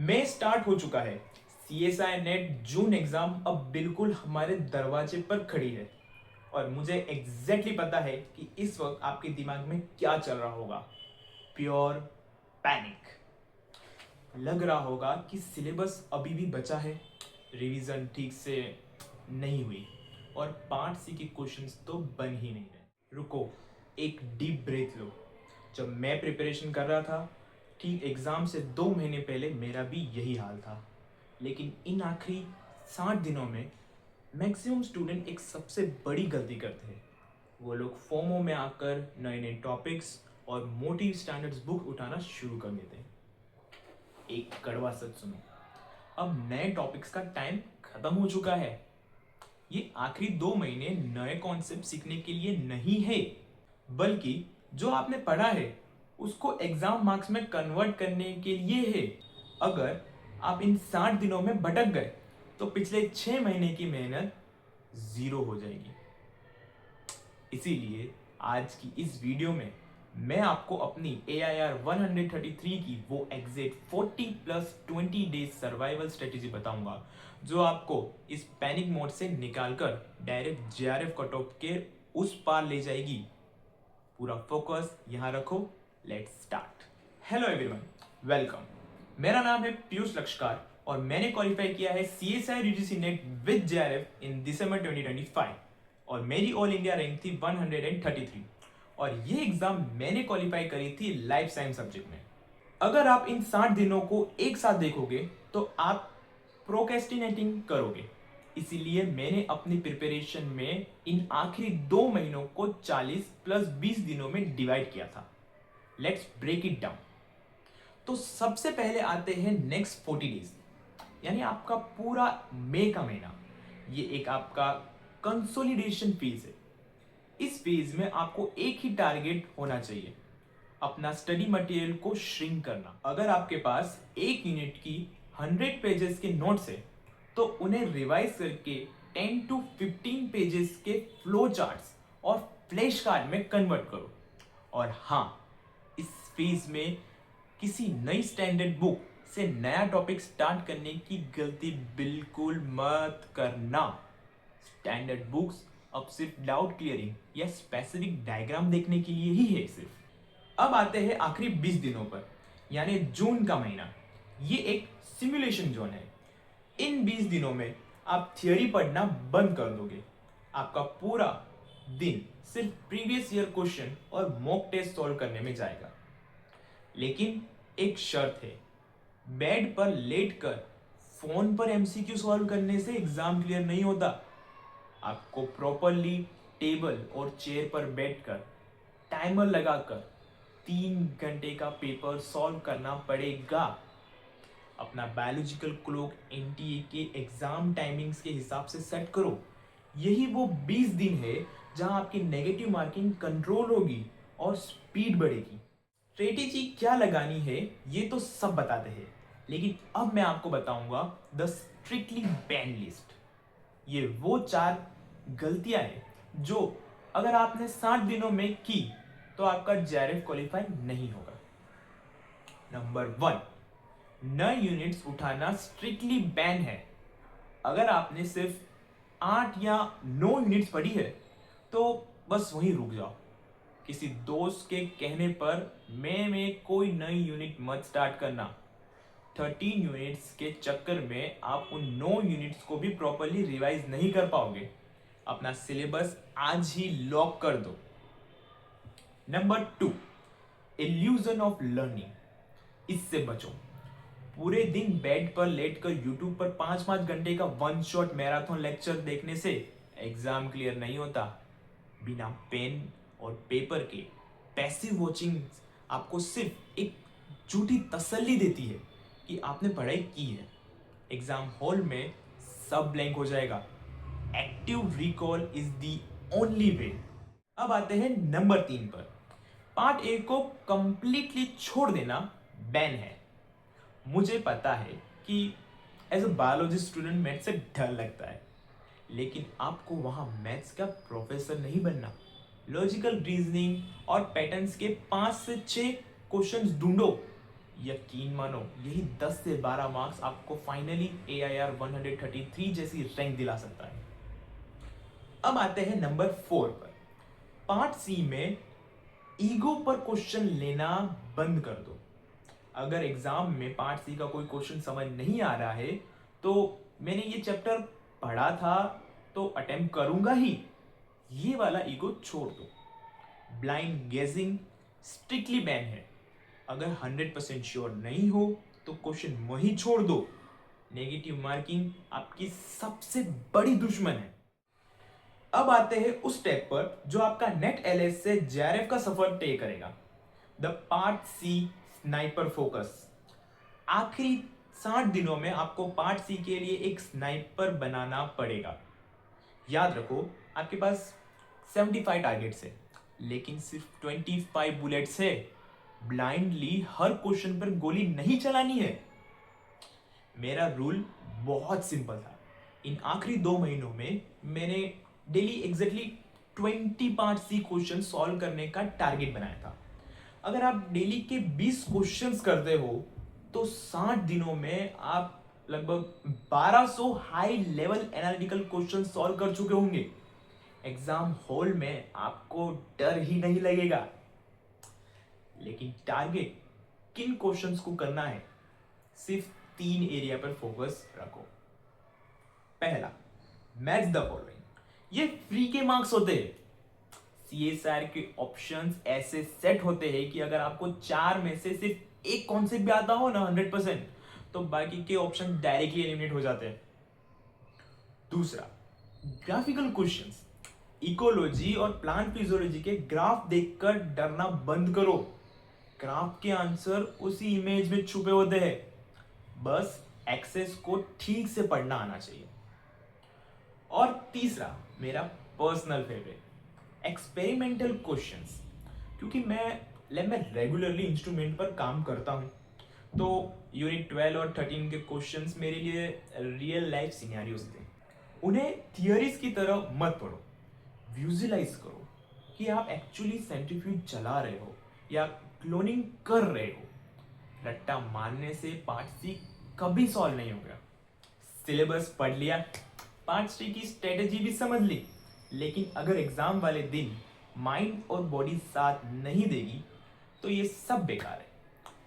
मई start हो चुका है। CSI नेट जून एग्जाम अब बिल्कुल हमारे दरवाजे पर खड़ी है और मुझे एग्जैक्टली पता है कि इस वक्त आपके दिमाग में क्या चल रहा होगा। Pure panic. लग रहा होगा कि सिलेबस अभी भी बचा है, रिवीजन ठीक से नहीं हुई और पार्ट सी के क्वेश्चंस तो बन ही नहीं रहे। रुको, एक डीप ब्रेथ लो। जब मैं प्रिपरेशन कर रहा था, ठीक एग्ज़ाम से 2 महीने पहले मेरा भी यही हाल था। लेकिन इन आखिरी 60 दिनों में मैक्सिमम स्टूडेंट एक सबसे बड़ी गलती करते हैं। वो लोग फोमो में आकर नए नए टॉपिक्स और मोटी स्टैंडर्ड्स बुक उठाना शुरू कर देते हैं। एक कड़वा सच सुनो, अब नए टॉपिक्स का टाइम खत्म हो चुका है। ये आखिरी 2 महीने नए कॉन्सेप्ट सीखने के लिए नहीं है, बल्कि जो आपने पढ़ा है उसको एग्जाम मार्क्स में कन्वर्ट करने के लिए है। अगर आप इन 60 दिनों में भटक गए तो पिछले 6 महीने की मेहनत जीरो हो जाएगी। इसीलिए आज की इस वीडियो में मैं आपको अपनी AIR 133 की वो एग्जैक्ट 40+20 डेज सर्वाइवल स्ट्रेटेजी बताऊंगा, जो आपको इस पैनिक मोड से निकालकर डायरेक्ट JRF कट ऑफ के उस पार ले जाएगी। पूरा फोकस यहां रखो। Let's start. Hello everyone, welcome. मेरा नाम है पीयूष लक्ष्कार और मैंने क्वालिफाई किया है CSI UGC net with JRF इन दिसंबर 2025 और मेरी ऑल इंडिया रैंक थी 133 और ये एग्जाम मैंने क्वालिफाई करी थी लाइफ साइंस सब्जेक्ट में। अगर आप इन 60 दिनों को एक साथ देखोगे तो आप प्रोक्रेस्टिनेटिंग करोगे। इसीलिए मैंने अपनी प्रिपरेशन में इन आखिरी 2 महीनों को 40+20 दिनों में डिवाइड किया था। Let's break it down. तो सबसे पहले आते हैं नेक्स्ट 40 डेज, यानी आपका पूरा मई का महीना। ये एक आपका कंसोलिडेशन फेज है। इस फेज में आपको एक ही टारगेट होना चाहिए, अपना स्टडी मटेरियल को श्रिंक करना। अगर आपके पास एक यूनिट की 100 पेजेस के नोट्स है तो उन्हें रिवाइज करके 10 to 15 पेजेस के फ्लो चार्ट्स और फ्लैश कार्ड में कन्वर्ट करो। और हाँ, इस फेज में किसी नई स्टैंडर्ड बुक से नया टॉपिक स्टार्ट करने की गलती बिल्कुल मत करना। स्टैंडर्ड बुक्स अब सिर्फ डाउट क्लियरिंग या स्पेसिफिक डायग्राम देखने के लिए ही है सिर्फ। अब आते हैं आखिरी 20 दिनों पर, यानी जून का महीना। ये एक सिमुलेशन जोन है। इन 20 दिनों में आप थियोरी पढ़ना बंद कर दोगे। आपका पूरा दिन सिर्फ प्रीवियस ईयर क्वेश्चन और मॉक टेस्ट सॉल्व करने में जाएगा। लेकिन एक शर्त है, बेड पर लेटकर फोन पर MCQ सॉल्व करने से एग्जाम क्लियर नहीं होता। आपको प्रॉपरली टेबल और चेयर पर बैठकर टाइमर लगाकर 3 घंटे का पेपर सॉल्व करना पड़ेगा। अपना बायोलॉजिकल क्लॉक NTA के एग्जाम टाइमिंग्स के हिसाब से सेट करो। यही वो 20 दिन है जहां आपकी नेगेटिव मार्किंग कंट्रोल होगी और स्पीड बढ़ेगी। स्ट्रेटेजी क्या लगानी है ये तो सब बताते हैं, लेकिन अब मैं आपको बताऊंगा द स्ट्रिक्टली बैन लिस्ट। ये वो 4 गलतियां हैं जो अगर आपने 60 दिनों में की तो आपका JRF क्वालिफाई नहीं होगा। नंबर 1, नए यूनिट्स उठाना स्ट्रिक्टली बैन है। अगर आपने सिर्फ 8 या 9 यूनिट्स पढ़ी है तो बस वहीं रुक जाओ। किसी दोस्त के कहने पर में कोई नई यूनिट मत स्टार्ट करना। 13 यूनिट्स के चक्कर में आप उन 9 यूनिट्स को भी प्रॉपरली रिवाइज नहीं कर पाओगे। अपना सिलेबस आज ही लॉक कर दो। Number 2, illusion of learning. इससे बचो। पूरे दिन बेड पर लेटकर यूट्यूब पर 5-5 घंटे का वन शॉट मैराथन लेक्चर देखने से एग्जाम क्लियर नहीं होता। बिना पेन और पेपर के पैसिव वॉचिंग आपको सिर्फ एक झूठी तसल्ली देती है कि आपने पढ़ाई की है। एग्जाम हॉल में सब ब्लैंक हो जाएगा। Active recall is the only way. अब आते हैं नंबर 3 पर। पार्ट ए को कंप्लीटली छोड़ देना बैन है। मुझे पता है कि as a biology student maths से डर लगता है, लेकिन आपको वहां मैथ्स का प्रोफेसर नहीं बनना। लॉजिकल रीजनिंग और पैटर्न्स के 5 से 6 क्वेश्चंस ढूंढो। यकीन मानो यही 10 से 12 मार्क्स आपको फाइनली AIR 133 जैसी रैंक दिला सकता है। अब आते हैं नंबर 4 पर। पार्ट सी में ईगो पर क्वेश्चन लेना बंद कर दो। अगर एग्जाम में पार्ट सी का कोई क्वेश्चन समझ नहीं आ रहा है तो मैंने ये चैप्टर पढ़ा था तो अटेम्प्ट करूंगा ही, ये वाला ईगो छोड़ दो। ब्लाइंड गेजिंग स्ट्रिक्टली बैन है। अगर 100% श्योर नहीं हो तो क्वेश्चन वहीं छोड़ दो। नेगेटिव मार्किंग आपकी सबसे बड़ी दुश्मन है। अब आते हैं उस स्टेप पर जो आपका नेट एलएस से जेआरएफ का सफर तय करेगा, the part C sniper focus. आखिरी 60 दिनों में आपको पार्ट सी के लिए एक स्नाइपर बनाना पड़ेगा। याद रखो, आपके पास 75 टारगेट्स है लेकिन सिर्फ 25 बुलेट्स है। ब्लाइंडली हर क्वेश्चन पर गोली नहीं चलानी है। मेरा रूल बहुत सिंपल था। इन आखिरी 2 महीनों में मैंने daily exactly 20 part C question solve करने का टारगेट बनाया था। अगर आप डेली के 20 क्वेश्चंस करते हो तो 60 दिनों में आप लगभग 1200 high level analytical question solve कर चुके होंगे। एग्जाम हॉल में आपको डर ही नहीं लगेगा। लेकिन टारगेट किन क्वेश्चंस को करना है, सिर्फ 3 एरिया पर फोकस रखो। पहला, मैच द फॉलोइंग। ये फ्री के मार्क्स होते हैं। CSR के ऑप्शंस ऐसे सेट होते हैं कि अगर आपको 4 में से सिर्फ एक कॉन्सेप्ट भी आता हो ना 100%, तो बाकी के ऑप्शन डायरेक्टली एलिमिनेट हो जाते हैं। दूसरा, ग्राफिकल क्वेश्चंस। इकोलॉजी और प्लांट फिजियोलॉजी के ग्राफ देखकर डरना बंद करो। ग्राफ के आंसर उसी इमेज में छुपे होते हैं, बस एक्सेस को ठीक से पढ़ना आना चाहिए। और तीसरा, मेरा पर्सनल फेवरेट, एक्सपेरिमेंटल क्वेश्चंस। क्योंकि मैं लैब में रेगुलरली इंस्ट्रूमेंट पर काम करता हूं, तो यूनिट 12 और 13 के क्वेश्चंस मेरे लिए रियल लाइफ सिनेरियोज थे। उन्हें थियरीज की तरह मत पढ़ो, विजुअलाइज करो कि आप एक्चुअली सेंट्रीफ्यूज चला रहे हो या क्लोनिंग कर रहे हो। रट्टा मारने से पार्ट सी कभी सॉल्व नहीं होगा। सिलेबस पढ़ लिया, पार्ट सी की स्ट्रेटेजी भी समझ ली, लेकिन अगर एग्जाम वाले दिन माइंड और बॉडी साथ नहीं देगी तो ये सब बेकार है।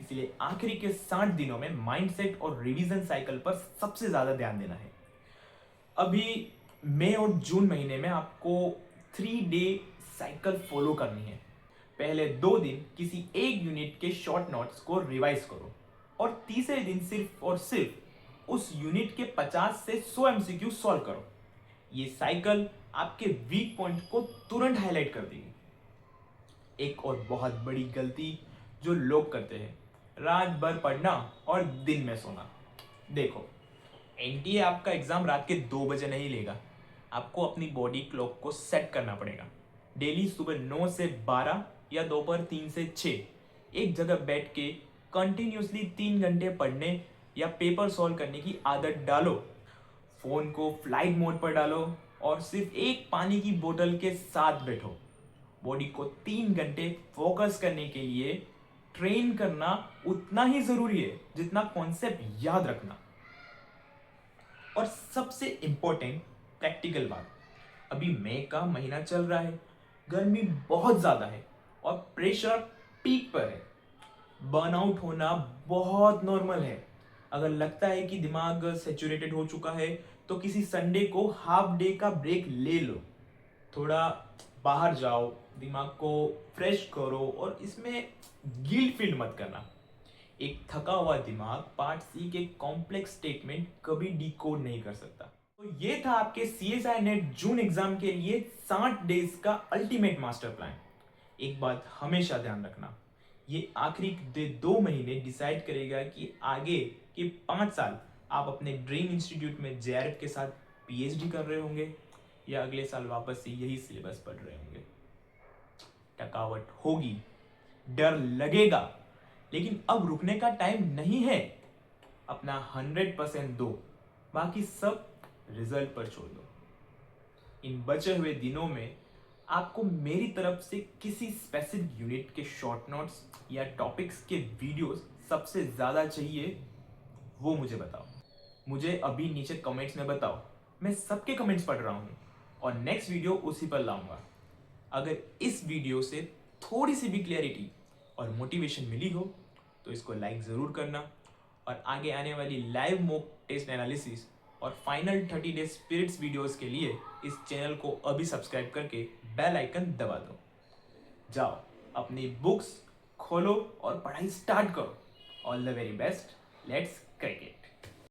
इसलिए आखिरी के 60 दिनों में माइंडसेट और रिवीजन साइकिल पर सबसे ज्यादा ध्यान देना है। अभी मई और जून महीने में आपको 3 डे साइकिल फॉलो करनी है। पहले 2 दिन किसी एक यूनिट के शॉर्ट नोट्स को रिवाइज करो और तीसरे दिन सिर्फ और सिर्फ उस यूनिट के 50 से 100 MCQ सॉल्व करो। ये साइकिल आपके वीक पॉइंट को तुरंत हाईलाइट कर देगी। एक और बहुत बड़ी गलती जो लोग करते हैं, रात भर पढ़ना और दिन में सोना। देखो, एनटीए आपका एग्जाम रात के 2 बजे नहीं लेगा। आपको अपनी बॉडी क्लॉक को सेट करना पड़ेगा। डेली सुबह 9 से 12 या दोपहर 3 से 6 एक जगह बैठ के कंटिन्यूसली 3 घंटे पढ़ने या पेपर सॉल्व करने की आदत डालो। फोन को फ्लाइट मोड पर डालो और सिर्फ एक पानी की बोतल के साथ बैठो। बॉडी को 3 घंटे फोकस करने के लिए ट्रेन करना उतना ही जरूरी है जितना कॉन्सेप्ट याद रखना। और सबसे इंपॉर्टेंट प्रैक्टिकल बात, अभी मई का महीना चल रहा है, गर्मी बहुत ज्यादा है और प्रेशर पीक पर है। बर्नआउट होना बहुत नॉर्मल है। अगर लगता है कि दिमाग सैचुरेटेड हो चुका है तो किसी संडे को हाफ डे का ब्रेक ले लो। थोड़ा बाहर जाओ, दिमाग को फ्रेश करो और इसमें गिल्ट फील मत करना। एक थका हुआ दिमाग पार्ट सी के कॉम्प्लेक्स स्टेटमेंट कभी डिकोड नहीं कर सकता। तो ये था आपके CSI नेट जून एग्जाम के लिए 60 डेज का अल्टीमेट मास्टर प्लान। एक बात हमेशा ध्यान रखना, ये आखिरी 2 महीने डिसाइड करेगा कि आगे के 5 साल आप अपने ड्रीम इंस्टीट्यूट में JRF के साथ PhD कर रहे होंगे या अगले साल वापस से यही सिलेबस पढ़ रहे होंगे। थकावट होगी, डर लगेगा, लेकिन अब रुकने का टाइम नहीं है। अपना 100% दो, बाकी सब रिजल्ट पर छोड़ दो। इन बचे हुए दिनों में आपको मेरी तरफ से किसी स्पेसिफिक यूनिट के शॉर्ट नोट्स या टॉपिक्स के वीडियोस सबसे ज़्यादा चाहिए वो मुझे बताओ। मुझे अभी नीचे कमेंट्स में बताओ, मैं सबके कमेंट्स पढ़ रहा हूँ और नेक्स्ट वीडियो उसी पर लाऊंगा। अगर इस वीडियो से थोड़ी सी भी क्लैरिटी और मोटिवेशन मिली हो तो इसको लाइक ज़रूर करना और आगे आने वाली लाइव मॉक टेस्ट एनालिसिस और फाइनल 30 डेज स्पिरिट्स वीडियोस के लिए इस चैनल को अभी सब्सक्राइब करके बेल आइकन दबा दो। जाओ अपनी बुक्स खोलो और पढ़ाई स्टार्ट करो। All the very best, let's crack it.